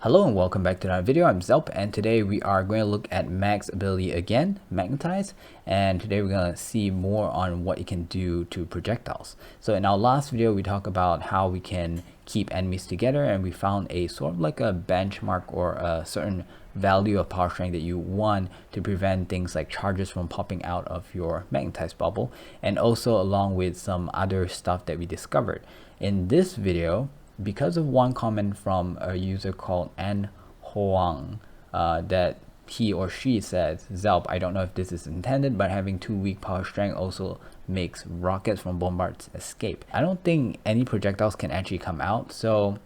Hello and welcome back to another video. I'm Zelp, and today we are going to look at Mag's ability again, Magnetize, and today we're going to see more on what it can do to projectiles. So in our last video we talked about how we can keep enemies together, and we found a sort of like a benchmark or a certain value of power strength that you want to prevent things like charges from popping out of your magnetized bubble, and also along with some other stuff that we discovered. In this video, because of one comment from a user called An Hoang, that he or she says, Zelp, I don't know if this is intended, but having too weak power strength also makes rockets from bombards escape. I don't think any projectiles can actually come out. So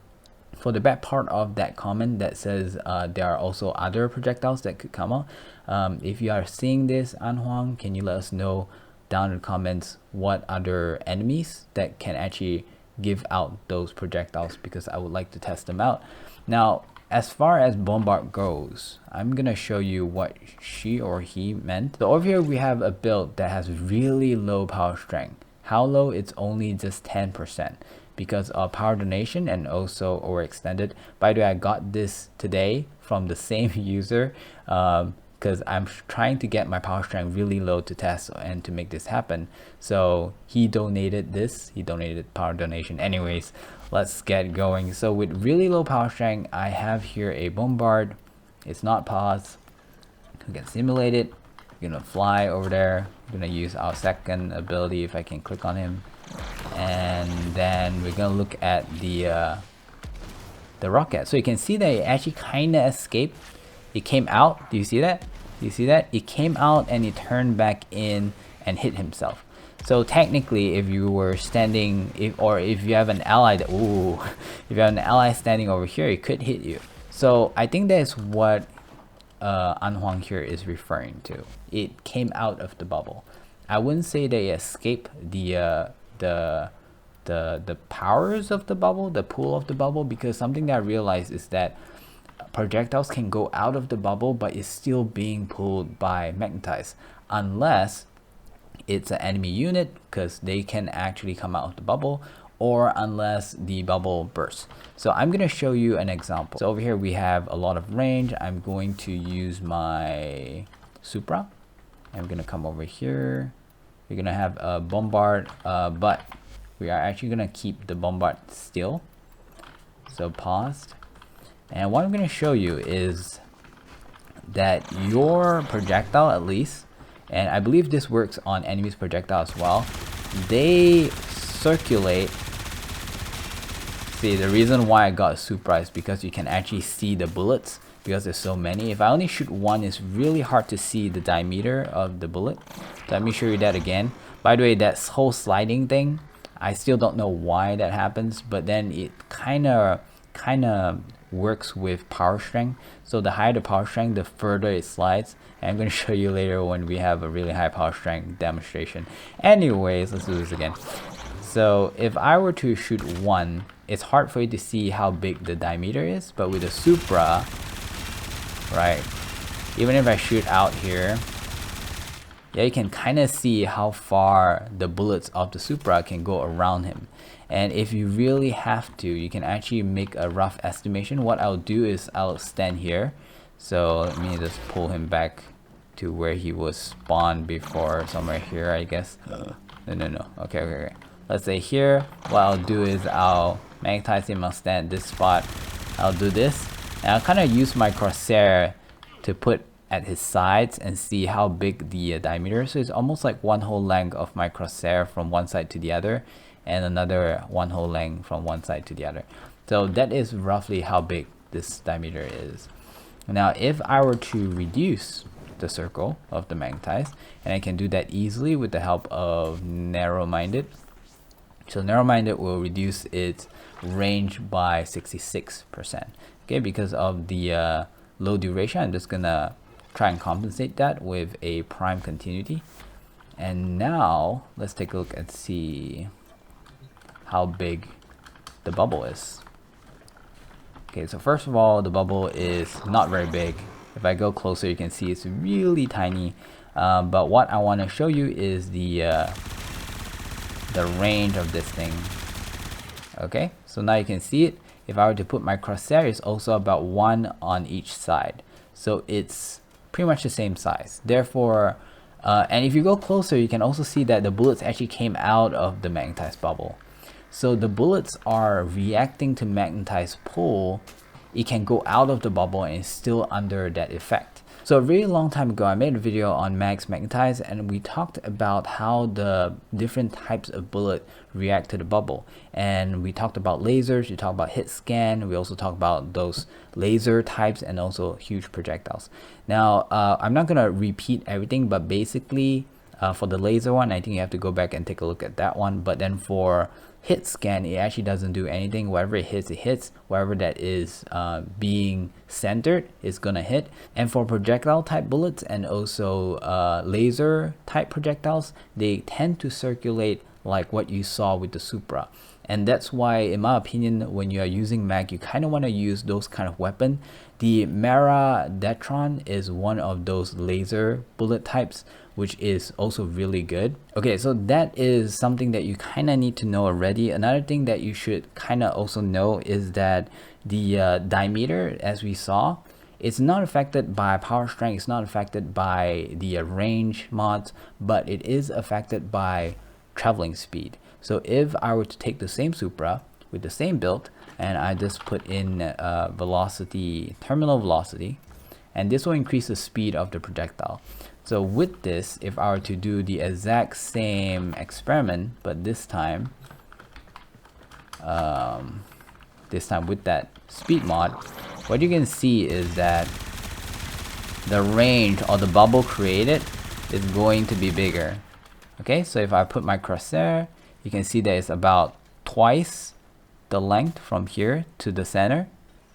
for the back part of that comment that says there are also other projectiles that could come out, if you are seeing this, An Hoang, can you let us know down in the comments what other enemies that can actually give out those projectiles, because I would like to test them out. Now, as far as bombard goes, I'm gonna show you what she or he meant. So over here we have a build that has really low power strength. How low? It's only just 10% because of power donation and also overextended. By the way, I got this today from the same user, because I'm trying to get my power strength really low to test and to make this happen. So he donated this, he donated power donation. Anyways, let's get going. So with really low power strength, I have here a bombard. It's not paused. We can simulate it. We're gonna fly over there. We're gonna use our second ability if I can click on him. And then we're gonna look at the rocket. So you can see that it actually kinda escaped. It came out. Do you see that? Do you see that? It came out and it turned back in and hit himself. So technically, if you were standing, if you have an ally that, if you have an ally standing over here, it could hit you. So I think that's what An Hoang here is referring to. It came out of the bubble. I wouldn't say they escaped the powers of the bubble, the pool of the bubble, because something that I realized is that projectiles can go out of the bubble but is still being pulled by Magnetize, unless it's an enemy unit, because they can actually come out of the bubble, or unless the bubble bursts. So I'm going to show you an example. So over here we have a lot of range. I'm going to use my Supra. I'm going to come over here. We're going to have a bombard, but we are actually going to keep the bombard still. So paused. And what I'm going to show you is that your projectile, at least, and I believe this works on enemies' projectile as well, they circulate. See, the reason why I got Supra is because you can actually see the bullets, because there's so many. If I only shoot one, it's really hard to see the diameter of the bullet. So let me show you that again. By the way, that whole sliding thing, I still don't know why that happens, but then it kind of works with power strength. So the higher the power strength, the further it slides. And I'm going to show you later when we have a really high power strength demonstration. Anyways, let's do this again. So if I were to shoot one, it's hard for you to see how big the diameter is, but with the Supra, right, even if I shoot out here, yeah, you can kind of see how far the bullets of the Supra can go around him. And if you really have to, you can actually make a rough estimation. What I'll do is I'll stand here. So let me just pull him back to where he was spawned before, somewhere here, I guess. No. Okay. Let's say here. What I'll do is I'll magnetize him. I'll stand at this spot. I'll do this. And I'll kind of use my crosshair to put at his sides and see how big the diameter is. So it's almost like one whole length of my crosshair from one side to the other, and another one whole length from one side to the other. So that is roughly how big this diameter is. Now if I were to reduce the circle of the Magnetize, and I can do that easily with the help of narrow-minded. So narrow-minded will reduce its range by 66%. Okay, because of the low duration, I'm just gonna try and compensate that with a prime continuity. And now let's take a look and see how big the bubble is. Okay, so first of all, the bubble is not very big. If I go closer, you can see it's really tiny. But what I want to show you is the range of this thing. Okay, so now you can see it. if I were to put my crosshair, it's also about 1 on each side. So it's pretty much the same size. Therefore, and if you go closer, you can also see that the bullets actually came out of the magnetized bubble. So the bullets are reacting to magnetized pull. It can go out of the bubble and it's still under that effect. So a really long time ago, I made a video on Magnetize, and we talked about how the different types of bullet react to the bubble. And we talked about lasers, we talked about hit scan, we also talked about those laser types and also huge projectiles. Now, I'm not gonna repeat everything, but basically for the laser one, I think you have to go back and take a look at that one. But then for hit scan, it actually doesn't do anything. Wherever it hits. Wherever that is being centered is gonna hit. And for projectile type bullets and also laser type projectiles, they tend to circulate like what you saw with the Supra. And that's why, in my opinion, when you are using mag, you kind of want to use those kind of weapon. The Magnetized is one of those laser bullet types, which is also really good. Okay, so that is something that you kind of need to know already. Another thing that you should kind of also know is that the diameter, as we saw, it's not affected by power strength, it's not affected by the range mods, but it is affected by traveling speed. So if I were to take the same Supra with the same build, and I just put in velocity, terminal velocity, and this will increase the speed of the projectile. So with this, if I were to do the exact same experiment, but this time with that speed mod, what you can see is that the range or the bubble created is going to be bigger. Okay, so if I put my crosshair, you can see that it's about twice the length from here to the center,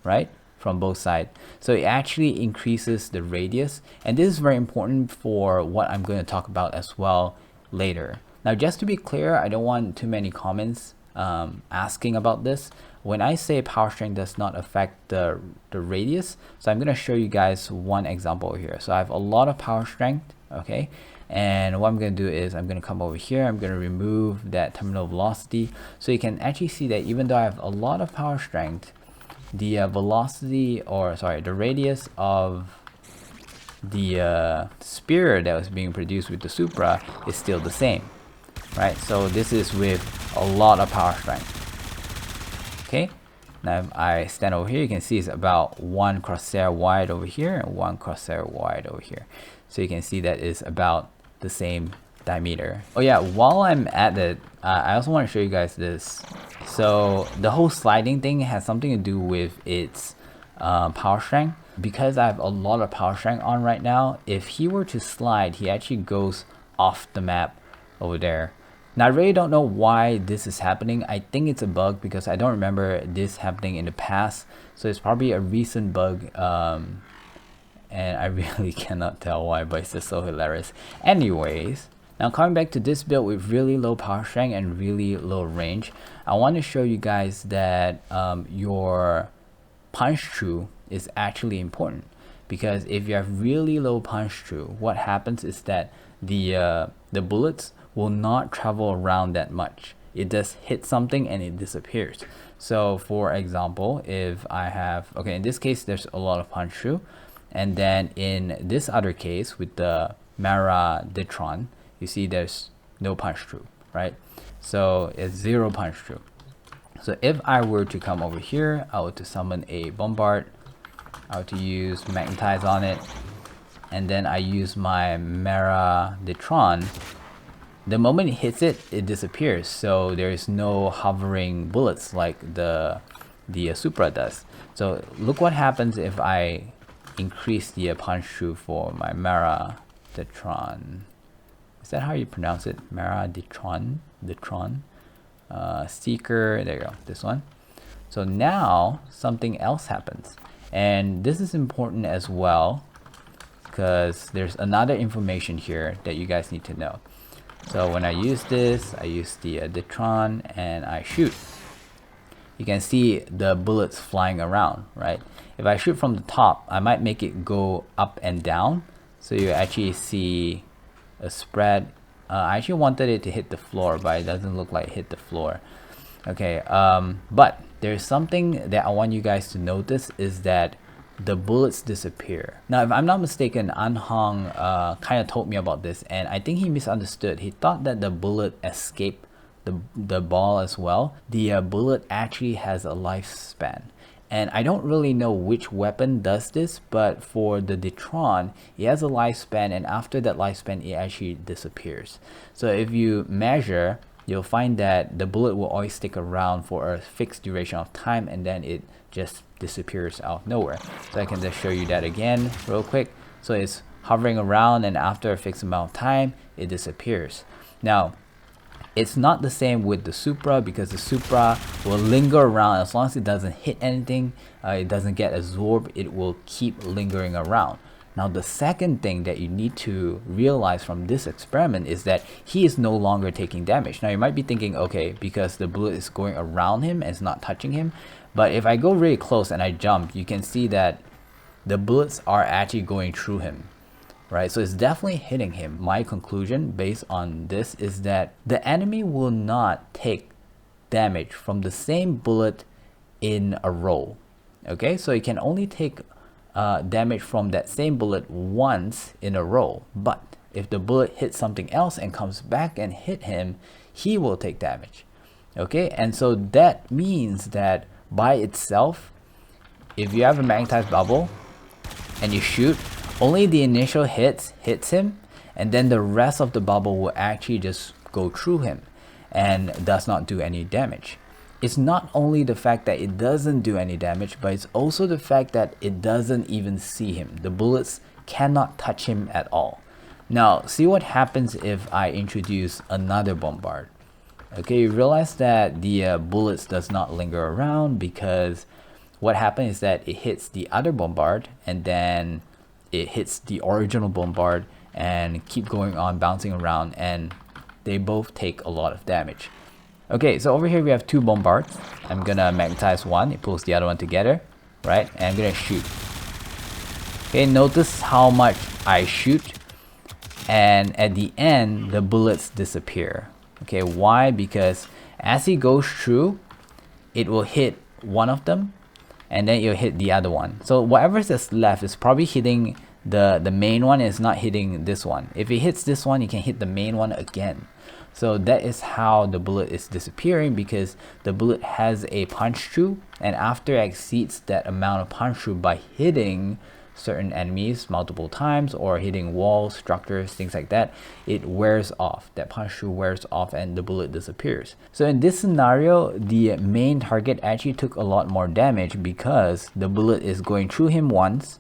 right? From both sides. So it actually increases the radius, and this is very important for what I'm going to talk about as well later. Now, just to be clear, I don't want too many comments asking about this. When I say power strength does not affect the radius, so I'm going to show you guys one example here. So I have a lot of power strength, okay? And what I'm going to do is I'm going to come over here, I'm going to remove that terminal velocity, so you can actually see that even though I have a lot of power strength, the velocity, or sorry, the radius of the spear that was being produced with the Supra is still the same, right? So this is with a lot of power strength. Okay, now if I stand over here, you can see it's about 1 crosshair wide over here and 1 crosshair wide over here. So you can see that is about the same diameter. Oh yeah, while I'm at it, I also want to show you guys this. So the whole sliding thing has something to do with its power strength. Because I have a lot of power strength on right now, if he were to slide, he actually goes off the map over there. Now I really don't know why this is happening. I think it's a bug because I don't remember this happening in the past. So it's probably a recent bug. And I really cannot tell why, but it's just so hilarious. Anyways, now coming back to this build with really low power strength and really low range, I want to show you guys that your punch through is actually important, because if you have really low punch through, what happens is that the bullets will not travel around that much. It just hits something and it disappears. So for example, if I have, okay, in this case there's a lot of punch through. And then in this other case with the Magnetized, you see there's no punch through, right? So it's 0 punch through. So if I were to come over here, I were to summon a bombard, I were to use Magnetize on it, and then I use my Magnetized, the moment it hits it, it disappears. So there is no hovering bullets like the Supra does. So look what happens if I increase the punch through for my Magnetized. Is that how you pronounce it? Magnetized. Seeker, there you go, this one. So now something else happens, and this is important as well because there's another information here that you guys need to know. So when I use this, I use the Magnetized and I shoot. You can see the bullets flying around, right? If I shoot from the top, I might make it go up and down, so you actually see a spread. I actually wanted it to hit the floor, but it doesn't look like it hit the floor. Okay, but there's something that I want you guys to notice is that the bullets disappear. Now, if I'm not mistaken, Anhong kind of told me about this, and I think he misunderstood. He thought that the bullet escaped the ball as well. The bullet actually has a lifespan. And I don't really know which weapon does this, but for the Detron, it has a lifespan, and after that lifespan, it actually disappears. So if you measure, you'll find that the bullet will always stick around for a fixed duration of time, and then it just disappears out of nowhere. So I can just show you that again real quick. So it's hovering around, and after a fixed amount of time, it disappears. Now, it's not the same with the Supra, because the Supra will linger around as long as it doesn't hit anything, it doesn't get absorbed, it will keep lingering around. Now, the second thing that you need to realize from this experiment is that he is no longer taking damage. Now, you might be thinking, okay, because the bullet is going around him and it's not touching him. But if I go really close and I jump, you can see that the bullets are actually going through him. Right, so it's definitely hitting him. My conclusion based on this is that the enemy will not take damage from the same bullet in a row. Okay, so it can only take damage from that same bullet once in a row. But if the bullet hits something else and comes back and hit him, he will take damage. Okay, and so that means that by itself, if you have a magnetized bubble and you shoot, only the initial hits him, and then the rest of the bubble will actually just go through him and does not do any damage. It's not only the fact that it doesn't do any damage, but it's also the fact that it doesn't even see him. The bullets cannot touch him at all. Now, see what happens if I introduce another bombard. Okay, you realize that the bullets does not linger around, because what happens is that it hits the other bombard, and then it hits the original bombard and keep going on bouncing around, and they both take a lot of damage. Okay, so over here we have two bombards. I'm gonna magnetize one, it pulls the other one together, right? And I'm gonna shoot. Okay, notice how much I shoot, and at the end the bullets disappear. Okay, why? Because as he goes through, it will hit one of them, and then you'll hit the other one. So whatever is left is probably hitting the main one, is not hitting this one. If it hits this one, you can hit the main one again. So that is how the bullet is disappearing, because the bullet has a punch through, and after it exceeds that amount of punch through by hitting certain enemies multiple times or hitting walls, structures, things like that, it wears off. That punch through wears off and the bullet disappears. So in this scenario, the main target actually took a lot more damage, because the bullet is going through him once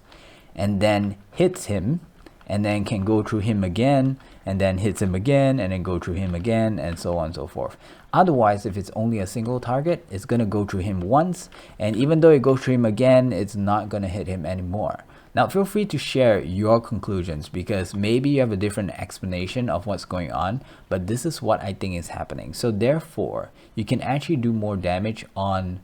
and then hits him, and then can go through him again, and then hits him again, and then go through him again, and so on and so forth. Otherwise, if it's only a single target, it's gonna go through him once, and even though it goes through him again, it's not gonna hit him anymore. Now, feel free to share your conclusions, because maybe you have a different explanation of what's going on, but this is what I think is happening. So therefore, you can actually do more damage on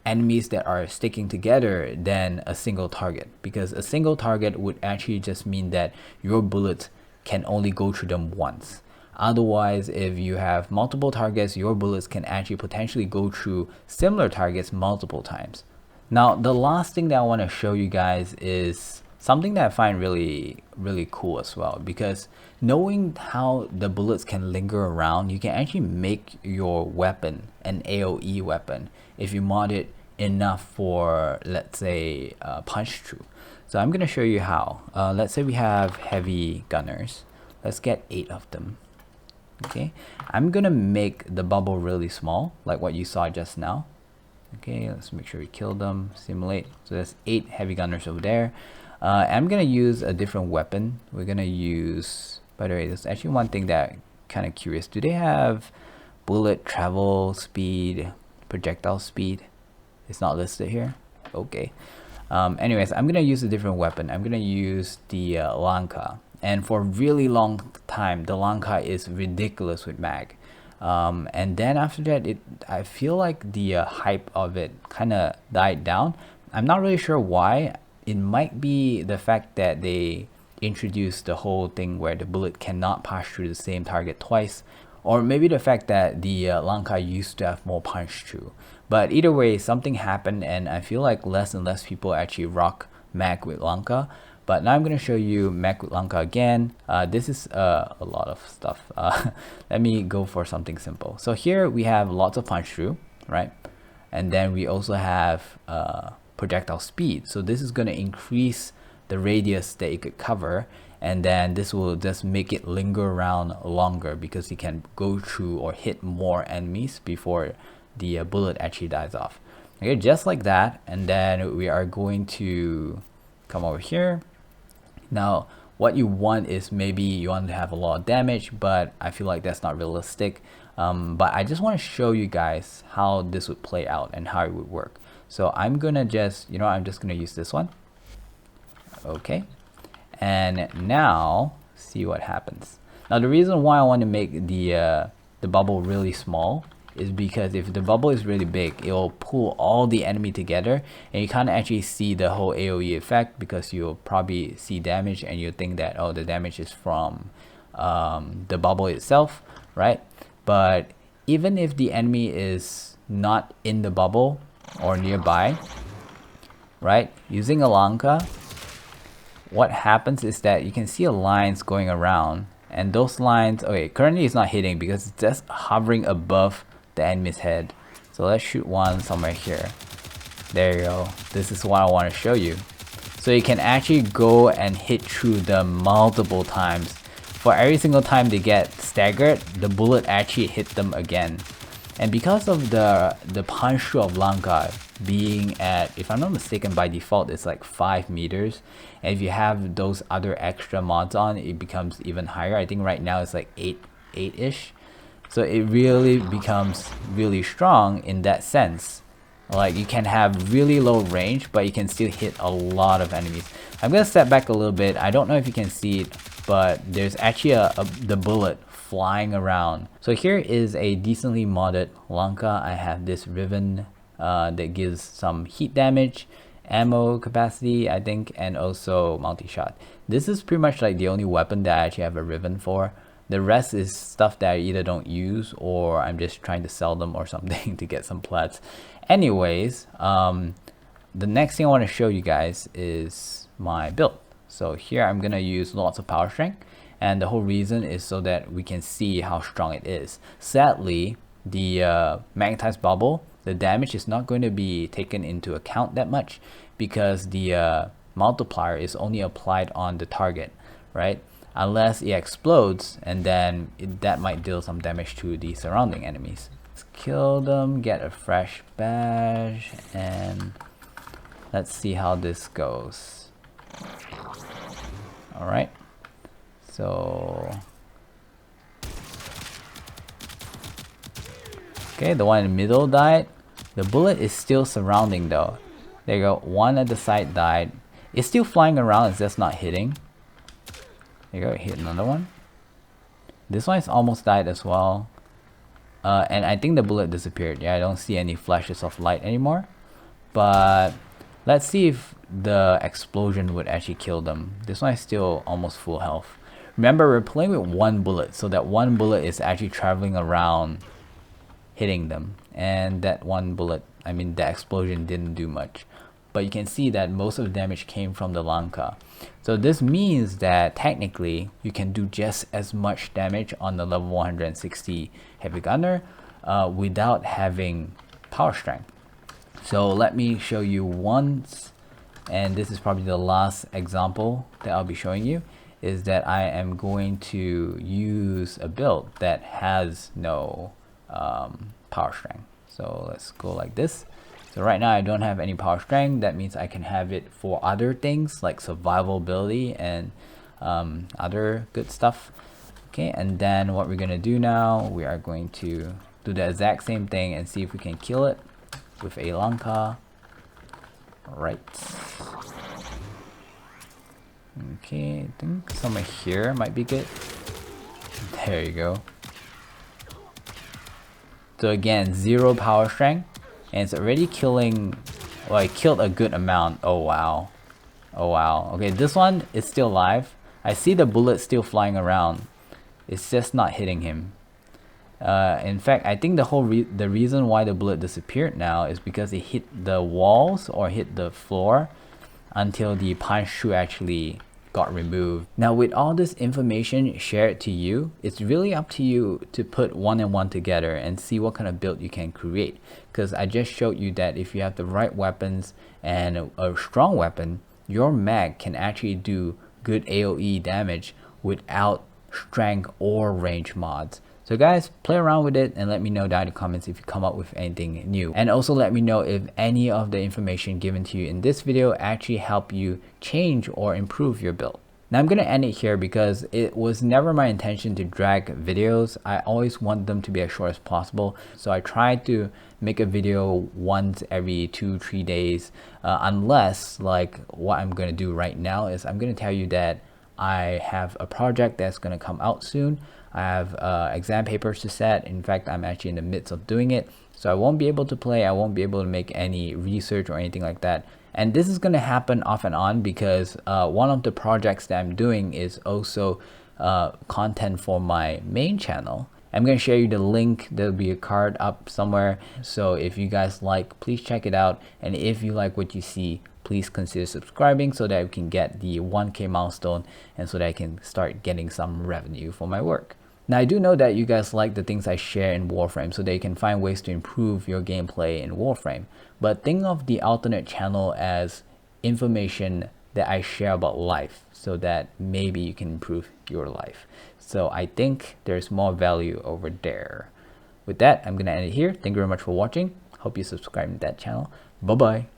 enemies that are sticking together than a single target, because a single target would actually just mean that your bullets can only go through them once. Otherwise, if you have multiple targets, your bullets can actually potentially go through similar targets multiple times. Now, the last thing that I want to show you guys is something that I find really cool as well, because knowing how the bullets can linger around, you can actually make your weapon an AOE weapon if you mod it enough for, let's say, punch through. So I'm going to show you how. Let's say we have heavy gunners. Let's get 8 of them. Okay, I'm going to make the bubble really small, like what you saw just now. Okay, let's make sure we kill them, simulate. So there's 8 heavy gunners over there. I'm gonna use a different weapon. We're gonna use, by the way, there's actually one thing that I'm kind of curious. Do they have bullet travel speed, projectile speed? It's not listed here. Okay. Anyways, I'm gonna use a different weapon. I'm gonna use the Lanka. And for a really long time, the Lanka is ridiculous with mag. And then after that, I feel like the hype of it kind of died down. I'm not really sure why. It might be the fact that they introduced the whole thing where the bullet cannot pass through the same target twice, or maybe the fact that the Lanka used to have more punch through. But either way, something happened, and I feel like less and less people actually rock Mag with Lanka. But now I'm going to show you Mag with Lanka again. This is a lot of stuff. Let me go for something simple. So here we have lots of punch through, right? And then we also have projectile speed. So this is going to increase the radius that you could cover, and then this will just make it linger around longer because you can go through or hit more enemies before the bullet actually dies off. Okay, just like that. And then we are going to come over here. Now what you want is, maybe you want to have a lot of damage, but I feel like that's not realistic. But I just want to show you guys how this would play out and how it would work. So I'm gonna just, I'm just gonna use this one. Okay, and now see what happens. Now the reason why I want to make the bubble really small is because if the bubble is really big, it will pull all the enemy together, and you can't actually see the whole AOE effect, because you'll probably see damage and you think that, oh, the damage is from the bubble itself, right? But even if the enemy is not in the bubble or nearby, right, using a Lanka, what happens is that you can see lines going around, and those lines, okay, currently it's not hitting because it's just hovering above the enemy's head. So let's shoot one somewhere here. There you go. This is what I want to show you. So you can actually go and hit through them multiple times. For every single time they get staggered, the bullet actually hit them again. And because of the punch through of Lanka being at, if I'm not mistaken, by default it's like 5 meters, and if you have those other extra mods on, it becomes even higher. I think right now it's like 8-ish. So it really becomes really strong in that sense. Like, you can have really low range, but you can still hit a lot of enemies. I'm gonna step back a little bit. I don't know if you can see it, but there's actually the bullet flying around. So here is a decently modded Lanka. I have this ribbon that gives some heat damage, ammo capacity, I think, and also multi-shot. This is pretty much like the only weapon that I actually have a ribbon for. The rest is stuff that I either don't use, or I'm just trying to sell them or something to get some plats. Anyways, the next thing I want to show you guys is my build. So here I'm gonna use lots of power strength, and the whole reason is so that we can see how strong it is. Sadly, the magnetized bubble, the damage is not going to be taken into account that much, because the multiplier is only applied on the target, right? Unless it explodes, and then that might deal some damage to the surrounding enemies. Let's kill them, get a fresh badge, and let's see how this goes. Alright, so okay, the one in the middle died. The bullet is still surrounding though. There you go, one at the side died. It's still flying around, it's just not hitting. There you go, hit another one. This one is almost died as well. And I think the bullet disappeared. Yeah, I don't see any flashes of light anymore. But let's see if the explosion would actually kill them. This one is still almost full health. Remember, we're playing with one bullet, so that one bullet is actually traveling around hitting them. And that one bullet, I mean, the explosion didn't do much. But you can see that most of the damage came from the Lanka. So this means that technically you can do just as much damage on the level 160 heavy gunner without having power strength. So let me show you once, and this is probably the last example that I'll be showing you, is that I am going to use a build that has no power strength. So let's go like this. So right now I don't have any power strength. That means I can have it for other things like survivability and other good stuff. Okay, and then what we're gonna do now, we are going to do the exact same thing and see if we can kill it with a Lanka. Right. Okay, I think somewhere here might be good. There you go. So again, 0 power strength, and it's already killing, well, I killed a good amount. Oh wow. Oh wow. Okay, this one is still alive. I see the bullet still flying around. It's just not hitting him. In fact, I think the reason why the bullet disappeared now is because it hit the walls or hit the floor until the punch shoe actually got removed. Now with all this information shared to you, it's really up to you to put one and one together and see what kind of build you can create, because I just showed you that if you have the right weapons and a strong weapon, your mag can actually do good AoE damage without strength or range mods. So guys, play around with it and let me know down in the comments if you come up with anything new. And also let me know if any of the information given to you in this video actually help you change or improve your build. Now I'm going to end it here because it was never my intention to drag videos. I always want them to be as short as possible. So I try to make a video once every 2-3 days, unless like what I'm going to do right now is I'm going to tell you that I have a project that's going to come out soon. I have exam papers to set. In fact, I'm actually in the midst of doing it. So I won't be able to play. I won't be able to make any research or anything like that. And this is going to happen off and on because one of the projects that I'm doing is also content for my main channel. I'm going to share you the link. There'll be a card up somewhere. So if you guys like, please check it out. And if you like what you see, please consider subscribing so that we can get the 1K milestone and so that I can start getting some revenue for my work. Now I do know that you guys like the things I share in Warframe so that you can find ways to improve your gameplay in Warframe. But think of the alternate channel as information that I share about life so that maybe you can improve your life. So I think there's more value over there. With that, I'm going to end it here. Thank you very much for watching. Hope you subscribe to that channel. Bye bye.